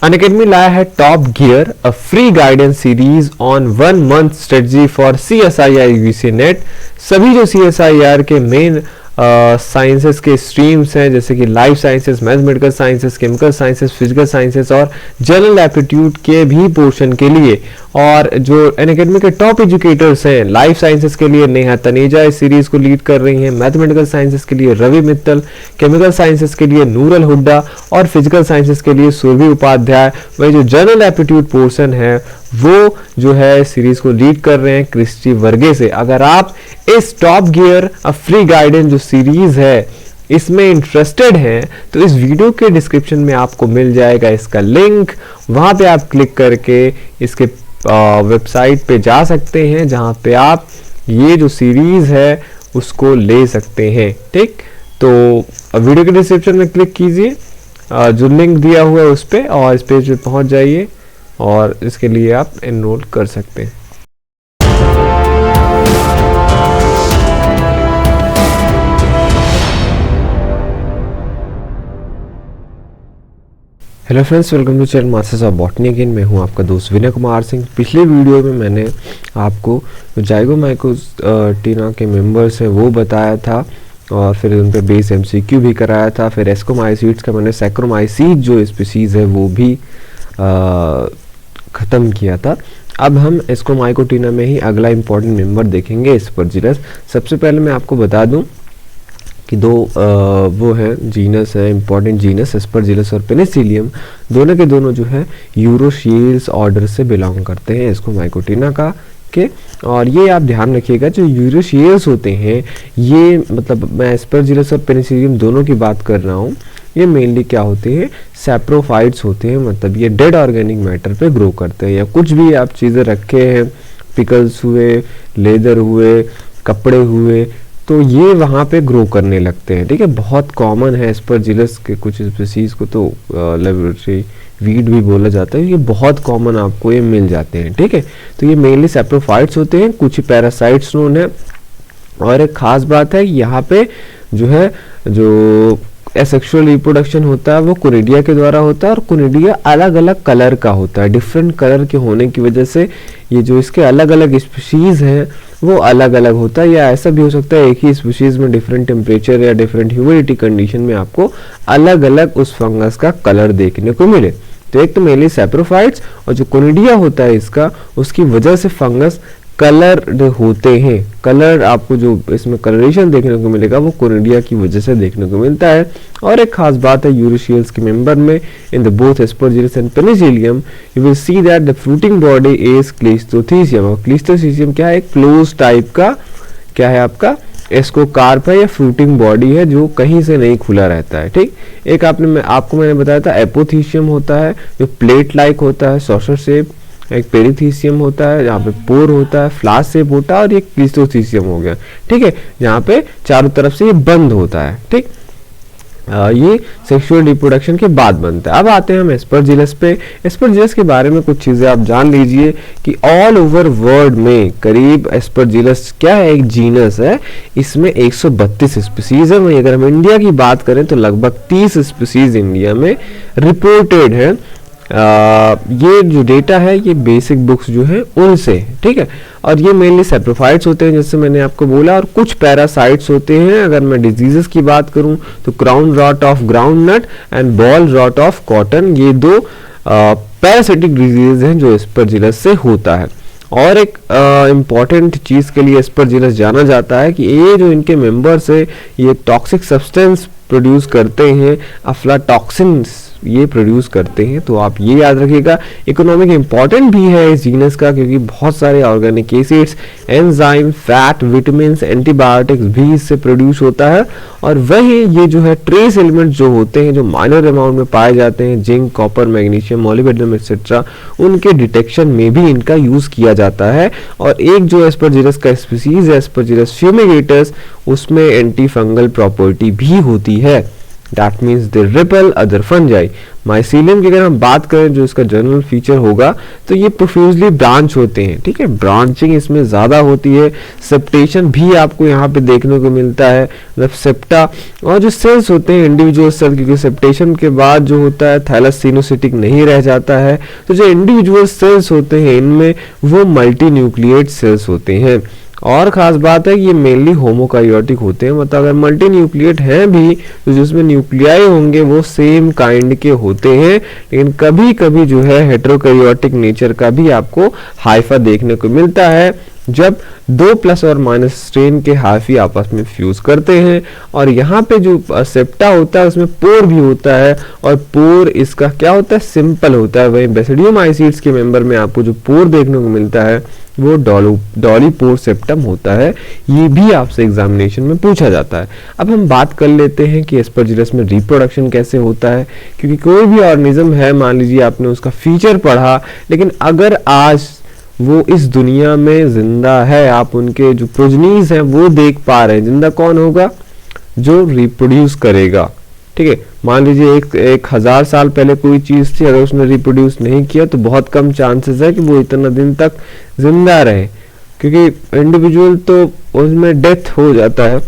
Unacademy लाया है top gear, a free guidance series on 1 month strategy for CSIR UGC net. सभी जो CSIR के मेन साइंसेस के स्ट्रीम्स हैं जैसे कि life sciences, mathematical sciences, chemical sciences, physical sciences और जनरल एप्टीट्यूड के भी पोर्शन के लिए, और जो अनअकैडमी के टॉप एजुकेटर्स हैं लाइफ साइंसेस के लिए नेहा तनेजा इस सीरीज को लीड कर रही हैं, मैथमेटिकल साइंसेस के लिए रवि मित्तल, केमिकल साइंसेस के लिए नूरल हुड्डा और फिजिकल साइंसेस के लिए सुरभि उपाध्याय। वही जो जनरल एप्टीट्यूड पोर्शन है वो जो है सीरीज को लीड कर रहे हैं क्रिस्टी वर्गे से। अगर आप इस top gear a free guidance जो सीरीज है इसमें इंटरेस्टेड हैं तो इस वीडियो के डिस्क्रिप्शन में आपको मिल जाएगा इसका लिंक, वहां पे आप क्लिक करके इसके वेबसाइट पे जा सकते हैं जहां पे आप ये जो सीरीज है उसको ले सकते हैं। ठीक, तो वीडियो के डिस्क्रिप्शन में क्लिक कीजिए, जो लिंक दिया हुआ है उस पे, और इस पेज पे पहुंच जाइए और इसके लिए आप एनरोल कर सकते हैं। Hello friends, welcome to channel masters of botany again. मैं हूं आपका दोस्त विनय कुमार सिंह। पिछले वीडियो में मैंने आपको जाइगोमाइकोटिना के मेंबर्स हैं वो बताया था और फिर उन पे बेस MCQ भी कराया था। फिर एस्कोमाइसीड्स का मैंने सैक्रोमाइसीड जो स्पीसीज है वो भी ख़त्म किया था। अब हम एस्कोमाइकोटिना में ही अगला इंपॉर्टेंट मेंबर देखेंगे, एस्परजिलस। सबसे पहले मैं आपको बता दूं कि दो वो हैं जीनस है, इंपॉर्टेंट जीनस, एस्परजिलस और पेनिसिलियम, दोनों के दोनों जो है यूरोशियल्स ऑर्डर से बिलोंग करते हैं एस्कोमाइकोटिना का के। और ये आप ध्यान रखिएगा, जो यूरोशियल्स होते हैं ये, मतलब मैं एस्परजिलस और पेनिसिलियम दोनों की बात कर रहा हूँ, ये मेनली क्या होते हैं, सैप्रोफाइट्स होते हैं। मतलब ये डेड ऑर्गेनिक मैटर पे ग्रो करते हैं, या कुछ भी आप चीज़ें रखे हैं, पिकल्स हुए, लेदर हुए, कपड़े हुए, तो ये वहाँ पे ग्रो करने लगते हैं। ठीक है, बहुत कॉमन है एस्परजिलस के कुछ स्पीसीज को तो लेबोरेटरी वीड भी बोला जाता है, ये बहुत कॉमन आपको ये मिल जाते हैं। ठीक है, तो ये मेनली सैप्रोफाइट्स होते हैं, कुछ पैरासाइट्स नोन है। और एक खास बात है यहाँ पे जो है, जो एसेक्सुअल रिप्रोडक्शन होता है वो कोनिडिया के द्वारा होता है, और कोनिडिया अलग अलग कलर का होता है। डिफरेंट कलर के होने की वजह से ये जो इसके अलग अलग स्पीशीज हैं वो अलग अलग होता है, या ऐसा भी हो सकता है एक ही स्पीशीज में डिफरेंट टेम्परेचर या डिफरेंट ह्यूमिडिटी कंडीशन में आपको अलग अलग उस फंगस का कलर देखने को मिले। तो एक तो मेनली सैप्रोफाइट्स, और जो कोनिडिया होता है इसका, उसकी वजह से फंगस कलर होते हैं। कलर आपको जो इसमें कलरेशन देखने को मिलेगा वो कोनिडिया की वजह से देखने को मिलता है। और एक खास बात है यूरोशियल्स के मेंबर में, in the both Aspergillus and Penicillium you will see that the fruiting body is cleistothecium. और क्लिस्टोथीसियम क्या है, एक क्लोज टाइप का क्या है आपका एस्कोकार्प है या फ्रूटिंग बॉडी है जो कहीं से नहीं खुला रहता है। ठीक, एक आपको मैंने बताया था एपोथीसियम होता है जो प्लेट लाइक होता है, सॉसर शेप। एक पेरिथीसियम होता है जहाँ पे पोर होता है, फ्लास्क शेप होता है, और ये क्लिस्टोथीसियम हो गया। ठीक है, जहाँ पे चारों तरफ से ये बंद होता है। ठीक, ये सेक्सुअल रिप्रोडक्शन के बाद बनता है। अब आते हैं हम एस्परजिलस पे। एस्परजिलस के बारे में कुछ चीजें आप जान लीजिए कि ऑल ओवर वर्ल्ड में करीब एस्परजिलस क्या है, एक जीनस है, इसमें 132 स्पीसीज है। वहीं अगर हम इंडिया की बात करें तो लगभग 30 स्पीसीज इंडिया में रिपोर्टेड है। ये जो डेटा है ये बेसिक बुक्स जो है उनसे। ठीक है, और ये मेनली सैप्रोफाइट्स होते हैं जैसे मैंने आपको बोला, और कुछ पैरासाइट्स होते हैं। अगर मैं डिजीजेस की बात करूं तो crown rot of groundnut and boll rot of cotton, ये दो पैरासिटिक डिजीज हैं जो एस्परजिलस से होता है। और एक इम्पॉर्टेंट चीज के लिए एस्परजिलस जाना जाता है कि ये जो इनके मेंबर्स है ये टॉक्सिक सब्सटेंस प्रोड्यूस करते हैं, अफ्लाटॉक्सिन्स ये प्रोड्यूस करते हैं। तो आप ये याद रखिएगा, इकोनॉमिक इंपॉर्टेंट भी है इस जीनस का, क्योंकि बहुत सारे organic acids, enzyme, fat, vitamins, antibiotics भी इससे प्रोड्यूस होता है। और वही ये जो है ट्रेस एलिमेंट जो होते हैं जो माइनर अमाउंट में पाए जाते हैं, zinc, copper, magnesium, molybdenum etcetera, उनके डिटेक्शन में भी इनका यूज किया जाता है। और एक जो एस्परजिलस का स्पीसीज है एस्परजिलस फ्यूमिगेटस, उसमें एंटी फंगल प्रॉपर्टी भी होती है। That means they repel other fungi. Mycelium की अगर हम बात करें जो इसका जनरल फीचर होगा तो ये प्रोफ्यूजली ब्रांच होते हैं, ठीक है, ब्रांचिंग इसमें ज्यादा होती है। सेप्टेशन भी आपको यहाँ पे देखने को मिलता है, मतलब सेप्टा। और जो सेल्स होते हैं इंडिविजुअल सेल, क्योंकि सेप्टेशन के बाद जो होता है थैलासिनोसिटिक नहीं रह जाता है, तो जो इंडिविजुअल सेल्स होते हैं इनमें वो मल्टी न्यूक्लिएट सेल्स होते हैं। और खास बात है कि ये मेनली होमोकारियोटिक होते हैं, मतलब अगर मल्टी न्यूक्लिएट हैं भी तो जिसमें न्यूक्लियाई होंगे वो सेम काइंड के होते हैं, लेकिन कभी कभी जो है हेटेरोकारियोटिक नेचर का भी आपको हाइफा देखने को मिलता है जब दो प्लस और माइनस स्ट्रेन के हाइफी आपस में फ्यूज करते हैं। और यहाँ पे जो सेप्टा होता है उसमें पोर भी होता है, और पोर इसका क्या होता है, सिंपल होता है। वहीं बेसिडियोमाइसीड्स के मेंबर में आपको जो पोर देखने को मिलता है वो डॉलीपोर सेप्टम होता है। ये भी आपसे एग्जामिनेशन में पूछा जाता है। अब हम बात कर लेते हैं कि एस्परजिलस में रिप्रोडक्शन कैसे होता है, क्योंकि कोई भी ऑर्गेनिज्म है, मान लीजिए आपने उसका फीचर पढ़ा, लेकिन अगर आज वो इस दुनिया में जिंदा है, आप उनके जो प्रोजनीज हैं वो देख पा रहे हैं, जिंदा कौन होगा, जो रिप्रोड्यूस करेगा, ठीक है। मान लीजिए एक 1000 साल पहले कोई चीज थी, अगर उसने रिप्रोड्यूस नहीं किया तो बहुत कम चांसेस है कि वो इतना दिन तक जिंदा रहे, क्योंकि इंडिविजुअल तो उसमें डेथ हो जाता है।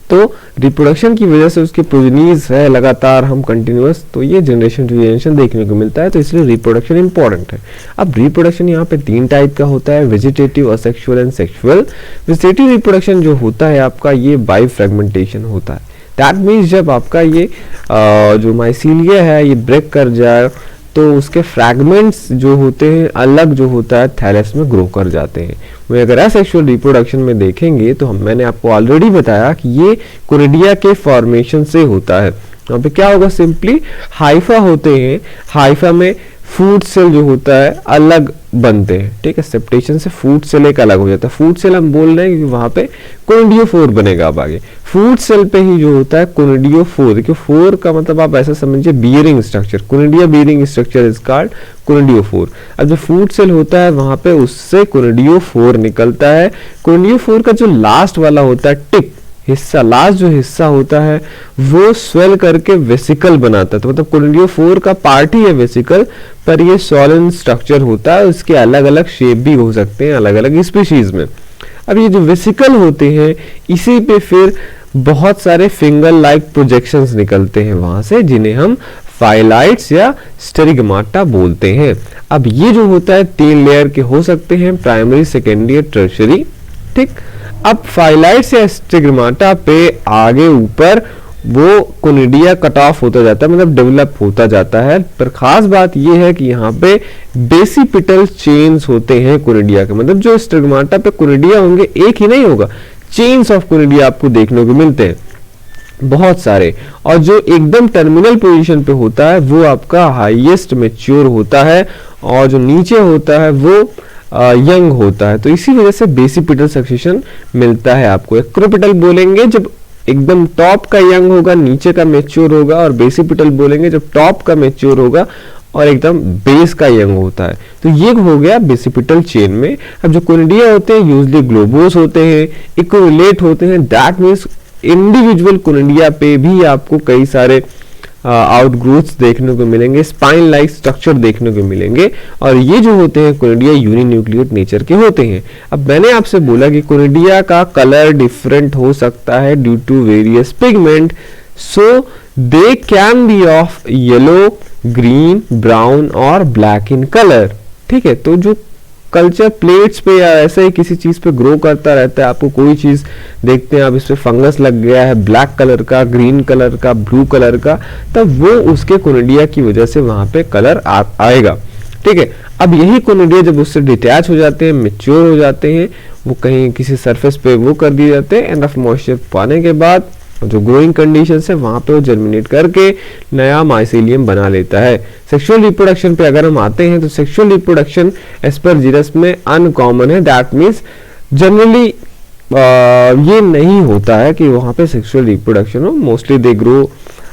तो रिप्रोडक्शन की वजह से उसके प्रोजेनीज है लगातार हम कंटिन्यूअस, तो ये जनरेशन टू जनरेशन देखने को मिलता है, तो इसलिए रिप्रोडक्शन इंपॉर्टेंट है। अब रिप्रोडक्शन यहाँ पे 3 टाइप का होता है, vegetative, asexual and sexual. Vegetative reproduction जो होता है आपका ये बाई फ्रेगमेंटेशन होता है। दैट मीन्स जब आपका ये जो माइसीलिया है ये ब्रेक कर जाए तो उसके फ्रैगमेंट्स जो होते हैं अलग जो होता है थैलस में ग्रो कर जाते हैं। वहीं अगर असेक्सुअल रिप्रोडक्शन में देखेंगे तो मैंने आपको ऑलरेडी बताया कि ये कोनिडिया के फॉर्मेशन से होता है। यहाँ पे क्या होगा, सिंपली हाइफा होते हैं, हाइफा में फूड सेल जो होता है अलग बनते हैं, ठीक है। सेप्टेशन से फूड सेल एक अलग हो जाता है। फूड सेल हम बोल रहे हैं क्योंकि वहां पे कोनिडियोफोर बनेगा। अब आगे फूड सेल पे ही जो होता है कोनिडियोफोर, देखिए फोर का मतलब आप ऐसा समझिए bearing structure, conidia bearing structure is called conidiophore. अब जो फूड सेल होता है वहां पे उससे कोनिडियोफोर निकलता है। कोनिडियोफोर का जो लास्ट वाला होता है टिप हिस्सा, लास्ट जो हिस्सा होता है वो स्वेल करके वेसिकल बनाता है। तो मतलब कोनिडियोफोर का पार्ट ही है वेसिकल, पर ये सॉलिन स्ट्रक्चर होता है, उसके अलग अलग शेप भी हो सकते हैं अलग अलग स्पीशीज में। अब ये जो वेसिकल होते हैं इसी पे फिर बहुत सारे फिंगर लाइक प्रोजेक्शंस निकलते हैं वहां से, जिन्हें हम फाइलाइट्स या स्टेरिगमाटा बोलते हैं। अब ये जो होता है 3 लेयर के हो सकते हैं, प्राइमरी, सेकेंडरी और टर्शियरी, ठीक। अब फाइलाइट्स या स्टिग्माटा पे आगे ऊपर वो कोनिडिया कट ऑफ होता जाता है, मतलब डेवलप होता जाता है। पर खास बात ये है कि यहाँ पे बेसिपिटल चेन्स होते हैं कोनिडिया के, मतलब जो स्टिग्माटा पे कोनिडिया होंगे एक ही नहीं होगा, चेन्स ऑफ कोनिडिया आपको देखने को मिलते हैं बहुत सारे। और जो एकदम टर्मिनल पोजीशन पे होता है वो आपका हाईएस्ट मैच्योर होता है, और जो नीचे होता है वो यंग होता है। तो इसी वजह से बेसिपिटल सक्सेशन मिलता है आपको। एक्रोपिटल बोलेंगे जब एकदम टॉप का यंग होगा, नीचे का मैच्योर होगा, और बेसिपिटल बोलेंगे जब टॉप का मैच्योर होगा और एकदम बेस का यंग होता है। तो ये हो गया बेसिपिटल चेन में। अब जो कोनिडिया होते हैं यूजुअली ग्लोबोस होते हैं, इक्विलेट होते हैं, दैट मींस इंडिविजुअल कोनिडिया पे भी आपको कई सारे आउटग्रोथ्स देखने को मिलेंगे, स्पाइन लाइक स्ट्रक्चर देखने को मिलेंगे, और ये जो होते हैं कोनिडिया यूनिन्यूक्लिएट नेचर के होते हैं। अब मैंने आपसे बोला कि कोनिडिया का कलर डिफरेंट हो सकता है due to various pigment, so they can be of yellow, green, brown और ब्लैक इन कलर, ठीक है। तो जो कल्चर प्लेट्स पे या ऐसे ही किसी चीज पे ग्रो करता रहता है, आपको कोई चीज देखते हैं आप इस पे फंगस लग गया है ब्लैक कलर का, ग्रीन कलर का, ब्लू कलर का, तब वो उसके कोनिडिया की वजह से वहां पे कलर आएगा, ठीक है। अब यही कोनिडिया जब उससे डिटैच हो जाते हैं, मैच्योर हो जाते हैं, वो कहीं किसी सरफेस पे वो कर दिए जाते हैं, एनफ मॉइस्चर पाने के बाद जो ग्रोइंग कंडीशंस है वहां पे वो जर्मिनेट करके नया माइसीलियम बना लेता है। सेक्सुअल रिप्रोडक्शन पे अगर हम आते हैं तो सेक्सुअल रिप्रोडक्शन एस्परजिलस में अनकॉमन है। दैट मींस जनरली ये नहीं होता है कि वहां पे सेक्सुअल रिप्रोडक्शन हो, mostly they grow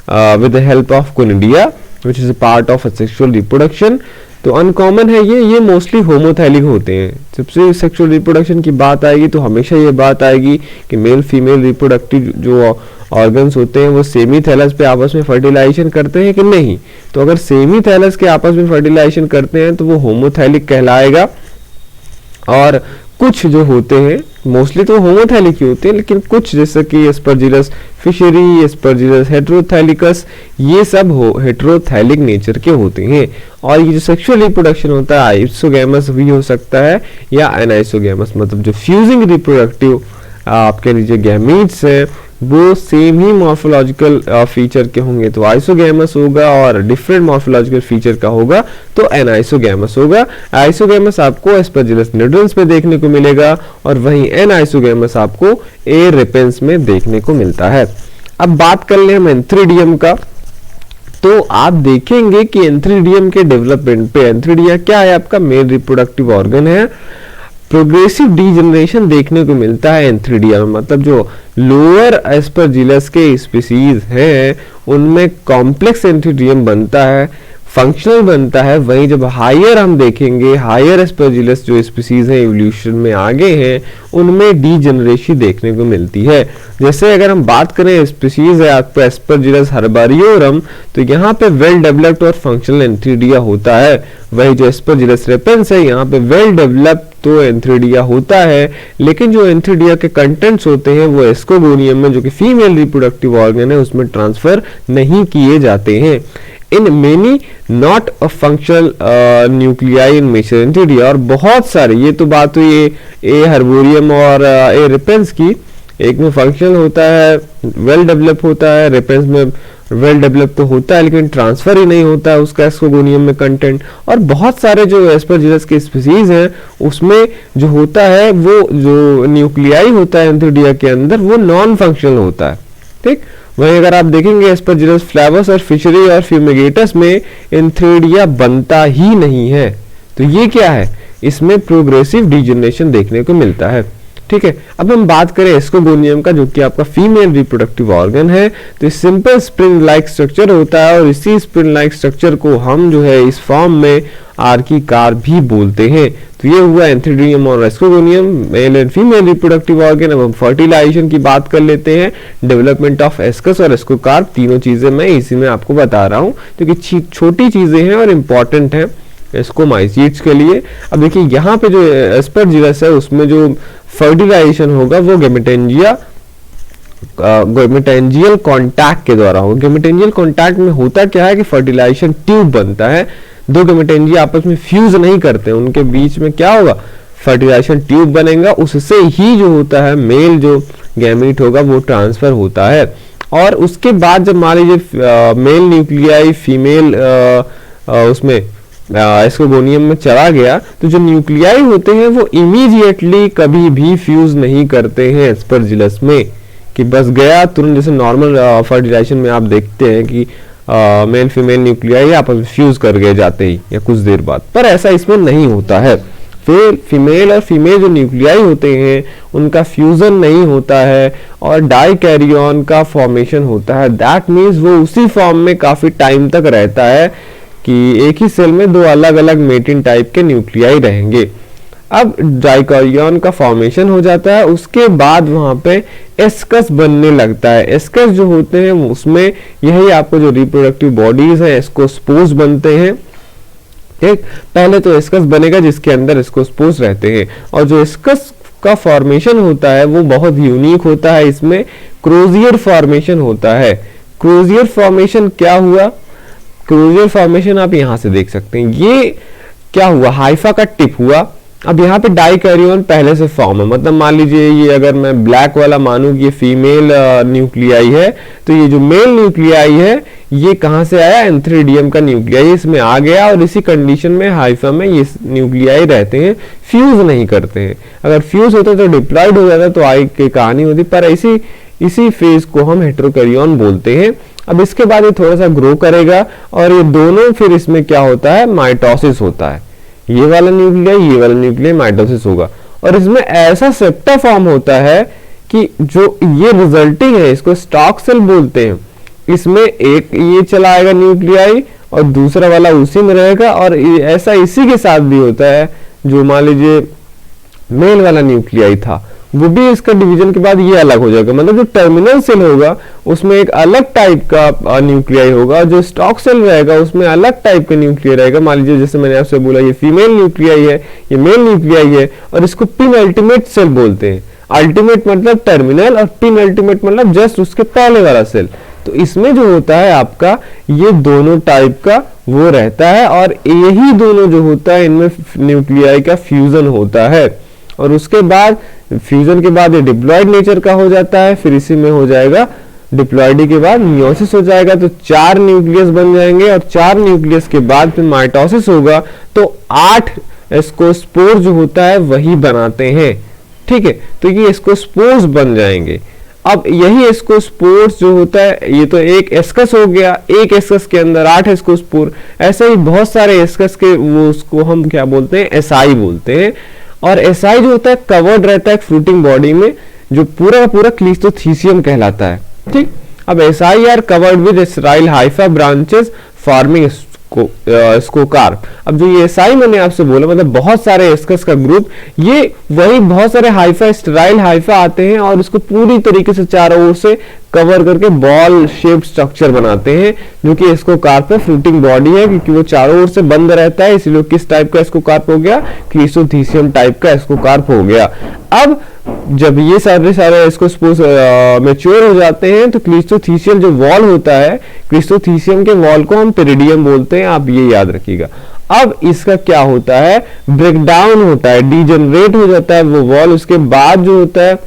with the help of conidia which is a part of sexual reproduction. तो अनकॉमन है ये मोस्टली होमोथैलिक होते हैं। सबसे सेक्सुअल रिप्रोडक्शन की बात आएगी तो हमेशा ये बात आएगी कि मेल फीमेल रिप्रोडक्टिव जो ऑर्गन्स होते हैं वो सेमी थैलस पे आपस में फर्टिलाइजेशन करते हैं कि नहीं? तो अगर सेमी थैलस के आपस में फर्टिलाइजेशन करते हैं तो वो होमोथैलिक कहलाएगा। और कुछ जो होते हैं मोस्टली तो होमोथैलिक ही होते हैं, लेकिन कुछ जैसे कि एस्परजिलस फिशरी, एस्परजिलस हेटेरोथैलिकस, ये सब हेटेरोथैलिक नेचर के होते हैं। और ये जो सेक्सुअल रिप्रोडक्शन होता है आइसोगैमस भी हो सकता है या एनाइसोगैमस, मतलब जो फ्यूजिंग रिप्रोडक्टिव आपके लिए जो गैमीट्स हैं वो सेम ही मॉर्फोलॉजिकल फीचर के होंगे तो आइसोगैमस होगा, और डिफरेंट मॉर्फोलॉजिकल फीचर का होगा तो एनाइसोगैमस होगा। आइसोगैमस आपको एस्परजिलस निडल्स पे देखने को मिलेगा और वहीं एनाइसोगैमस आपको ए रिपेंस में देखने को मिलता है। अब बात कर ले हम एंथ्रीडियम का, तो आप देखेंगे कि एंथ्रीडियम के डेवलपमेंट पे, एंथ्रीडिया क्या है? आपका मेल रिप्रोडक्टिव ऑर्गन है। प्रोग्रेसिव डीजनरेशन देखने को मिलता है एंथ्रीडिया में, मतलब जो लोअर एस्परजिलस के स्पीसीज हैं उनमें कॉम्प्लेक्स एंथ्रीडियम बनता है, फंक्शनल बनता है। वहीं जब हायर हम देखेंगे, हायर एस्परजिलस जो स्पीसीज हैं इवोल्यूशन में आगे हैं उनमें डीजनरेशन देखने को मिलती है। जैसे अगर हम बात करें स्पीसीज है आपका एस्परजिलस हर्बारियोरम, तो यहाँ पे वेल डेवलप्ड और फंक्शनल एंथ्रीडिया होता है। वही जो एस्परजिलस रेपेंस है यहाँ पे वेल डेवलप्ड तो एंथ्रीडिया होता है, लेकिन जो एंथ्रीडिया के कंटेंट्स होते हैं वो एस्कोगोनियम में, जो कि फीमेल रिप्रोडक्टिव ऑर्गन है, उसमें ट्रांसफर नहीं किए जाते हैं। In many not a functional nuclei in mature antheridia, और बहुत सारे, ये तो बात हुई ए हर्बोरियम और ए रिपेंस की, एक में फंक्शनल होता है, वेल डेवलप होता है, रेपेंस में वेल डेवलप तो होता है लेकिन ट्रांसफर ही नहीं होता है उसका एस्कोगोनियम में कंटेंट। और बहुत सारे जो एस्परजिलस के स्पीसीज हैं उसमें जो होता है वो जो न्यूक्लियाई होता है एंथ्रीडिया के अंदर वो नॉन फंक्शनल होता है। ठीक, वहीं अगर आप देखेंगे एस्परजिलस फ्लेवस और फिशरी और फ्यूमिगेटस में एंथ्रीडिया बनता ही नहीं है। तो ये क्या है? इसमें प्रोग्रेसिव डीजनरेशन देखने को मिलता है। ठीक है, अब हम बात करें एस्कोगोनियम का, जो कि आपका फीमेल रिप्रोडक्टिव ऑर्गन है। तो सिंपल स्प्रिंग लाइक स्ट्रक्चर होता है और इसी स्प्रिंग लाइक स्ट्रक्चर को हम जो है इस फॉर्म में आर्किकार भी बोलते हैं। तो ये हुआ एंथ्रीडियम और ascogonium, male and female reproductive organ. अब हम फर्टिलाइजेशन की बात कर लेते हैं। डेवलपमेंट ऑफ एस्कस और एस्कोकार्प, तीनों चीजें मैं इसी में आपको बता रहा हूँ क्योंकि छोटी चीजें हैं और इंपॉर्टेंट हैं एस्कोमाइसीट्स के लिए। अब देखिए यहाँ पे जो एस्परजिलस है उसमें जो फर्टिलाइजेशन होगा वो गेमेटेंजियल कॉन्टैक्ट के द्वारा होगा। गेमेटेंजियल कॉन्टैक्ट में होता क्या है कि फर्टिलाइजेशन ट्यूब बनता है, दो गेमेटेंजिया आपस में फ्यूज नहीं करते, उनके बीच में क्या होगा? फर्टिलाइजेशन ट्यूब बनेगा, उससे ही जो होता है मेल जो गैमीट होगा वो ट्रांसफर होता है। और उसके बाद जब मान लीजिए मेल न्यूक्लियाई फीमेल उसमें एस्कोगोनियम में चला गया, तो जो न्यूक्लियाई होते हैं वो इमीडिएटली कभी भी फ्यूज नहीं करते हैं एस्परजिलस में, कि बस गया तुरंत। जैसे नॉर्मल फर्टिलाइजेशन में आप देखते हैं कि मेल फीमेल न्यूक्लियाई आपस में फ्यूज कर गए जाते ही या कुछ देर बाद, पर ऐसा इसमें नहीं होता है। फिर फीमेल और फीमेल जो न्यूक्लियाई होते हैं उनका फ्यूजन नहीं होता है और डाइकैरियन का फॉर्मेशन होता है। दैट मीन्स वो उसी फॉर्म में काफी टाइम तक रहता है कि एक ही सेल में दो अलग अलग मेटिन टाइप के न्यूक्लियाई रहेंगे। अब डाइकैरियन का फॉर्मेशन हो जाता है, उसके बाद वहां पे एस्कस बनने लगता है। एस्कस जो होते हैं उसमें यही आपको जो रिप्रोडक्टिव बॉडीज है एस्कोस्पोर्स बनते हैं। ठीक, पहले तो एस्कस बनेगा जिसके अंदर एस्कोस्पोर्स रहते हैं, और जो एस्कस का फॉर्मेशन होता है वो बहुत यूनिक होता है। इसमें क्रोजियर फॉर्मेशन होता है। क्रोजियर फॉर्मेशन क्या हुआ? क्रोजियर फॉर्मेशन आप यहां से देख सकते हैं। ये क्या हुआ? हाइफा का टिप हुआ। अब यहाँ पे डाइकैरियन पहले से फॉर्म है, मतलब मान लीजिए ये अगर मैं ब्लैक वाला मानूं कि ये फीमेल न्यूक्लियाई है, तो ये जो मेल न्यूक्लियाई है ये कहाँ से आया? एंथ्रीडियम का न्यूक्लियाई इसमें आ गया और इसी कंडीशन में हाइफा में ये न्यूक्लियाई रहते हैं, फ्यूज नहीं करते हैं। अगर फ्यूज होता तो डिप्लॉयड हो जाता तो आई की कहानी होती, पर इसी फेज को हम हेटेरोकैरियन बोलते हैं। अब इसके बाद ये थोड़ा सा ग्रो करेगा और ये दोनों फिर इसमें क्या होता है? माइटोसिस होता है। ये वाला न्यूक्लियाई माइटोसिस होगा और इसमें ऐसा सेप्टा फॉर्म होता है कि जो ये रिजल्टिंग है इसको स्टॉक सेल बोलते हैं। इसमें एक ये चला आएगा न्यूक्लियाई और दूसरा वाला उसी में रहेगा, और ऐसा इसी के साथ भी होता है। जो मान लीजिए मेल वाला न्यूक्लियाई था वो भी इसका डिवीजन के बाद ये अलग हो जाएगा। मतलब जो टर्मिनल सेल होगा उसमें एक अलग टाइप का न्यूक्लियाई होगा, जो स्टॉक सेल रहेगा उसमें अलग टाइप का न्यूक्लियाई रहेगा। मान लीजिए जैसे मैंने आपसे बोला ये फीमेल न्यूक्लियाई है, ये मेल न्यूक्लियाई है, और इसको पिन अल्टीमेट सेल बोलते हैं। अल्टीमेट मतलब टर्मिनल, और पिन अल्टीमेट मतलब जस्ट उसके पहले वाला सेल। तो इसमें जो होता है आपका ये दोनों टाइप का वो रहता है, और यही दोनों जो होता है इनमें न्यूक्लियाई का फ्यूजन होता है, और उसके बाद फ्यूजन के बाद ये डिप्लॉयड नेचर का हो जाता है। फिर इसी में हो जाएगा डिप्लॉयडी के बाद मियोसिस हो जाएगा, तो 4 न्यूक्लियस बन जाएंगे, और 4 न्यूक्लियस के बाद फिर माइटोसिस होगा, तो 8 इसको स्पोर जो होता है वही बनाते हैं। ठीक है, तो ये इसको स्पोर्स बन जाएंगे। अब यही इसको स्पोर्स जो होता है, ये तो एक एस्कस हो गया, एक एस्कस के अंदर 8 इसको स्पोर, ऐसे ही बहुत सारे एस्कस के वो उसको हम क्या बोलते हैं, एसआई बोलते हैं। और एसआई जो होता है कवर्ड रहता है फ्रूटिंग बॉडी में, जो पूरा का पूरा क्लिस्टोथीसियम कहलाता है। ठीक, अब asci are covered with sterile hypha branches forming ascocarp. अब जो ये एसआई मैंने आपसे बोला मतलब बहुत सारे एस्कस का ग्रुप, ये वही बहुत सारे हाइफा स्टेराइल हाइफा आते हैं और उसको पूरी तरीके से चारों ओर से कवर करके बॉल शेप स्ट्रक्चर बनाते हैं, जो कि स्कोकार्प है, फ्रूटिंग बॉडी है, क्योंकि वो चारों ओर से बंद रहता है, इसलिए किस टाइप का स्कोकार्प हो गया, क्लिस्टोथीसियम टाइप का स्कोकार्प हो गया। अब जब ये सारे इसको मैच्योर हो जाते हैं तो क्लिस्टोथीसियल जो वॉल होता है, क्लिस्टोथीसियम के वॉल को हम पेरिडियम बोलते हैं, आप ये याद रखिएगा। अब इसका क्या होता है, ब्रेकडाउन होता है, डीजनरेट हो जाता है वो वॉल। उसके बाद जो होता है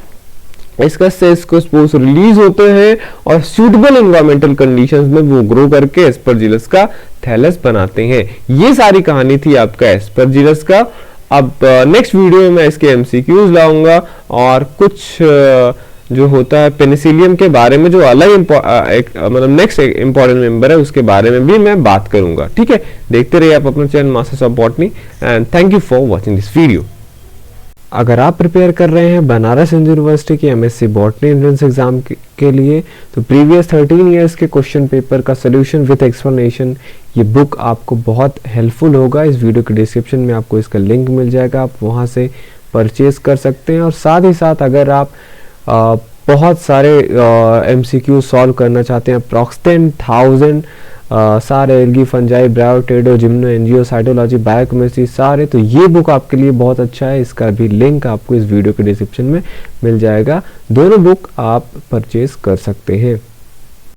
इसका सेल्स को स्पोर्स रिलीज होते हैं और सूटेबल एनवायरमेंटल कंडीशंस में वो ग्रो करके एस्परजिलस का थैलस बनाते हैं। ये सारी कहानी थी आपका एस्परजिलस का। अब नेक्स्ट वीडियो में मैं इसके एमसीक्यूज लाऊंगा और कुछ जो होता है पेनिसिलियम के बारे में, जो अलग मतलब नेक्स्ट इंपॉर्टेंट मेंबर है, उसके बारे में भी मैं बात करूंगा। ठीक है, देखते रहिए आप अपना channel masters of botany, and thank you for watching this video. अगर आप प्रिपेयर कर रहे हैं बनारस हिंदू यूनिवर्सिटी की एमएससी बॉटनी एंट्रेंस एग्जाम के लिए, तो प्रीवियस 13 इयर्स के क्वेश्चन पेपर का सोल्यूशन विद एक्सप्लेनेशन, ये बुक आपको बहुत हेल्पफुल होगा। इस वीडियो के डिस्क्रिप्शन में आपको इसका लिंक मिल जाएगा, आप वहां से परचेज कर सकते हैं। और साथ ही साथ अगर आप बहुत सारे एमसीक्यू सॉल्व करना चाहते हैं, अप्रॉक्स 10,000 सारे algae fungi bryophyta gymno angio cytology biochemistry सारे, तो ये बुक आपके लिए बहुत अच्छा है। इसका भी लिंक आपको इस वीडियो के डिस्क्रिप्शन में मिल जाएगा, दोनों बुक आप परचेज कर सकते हैं।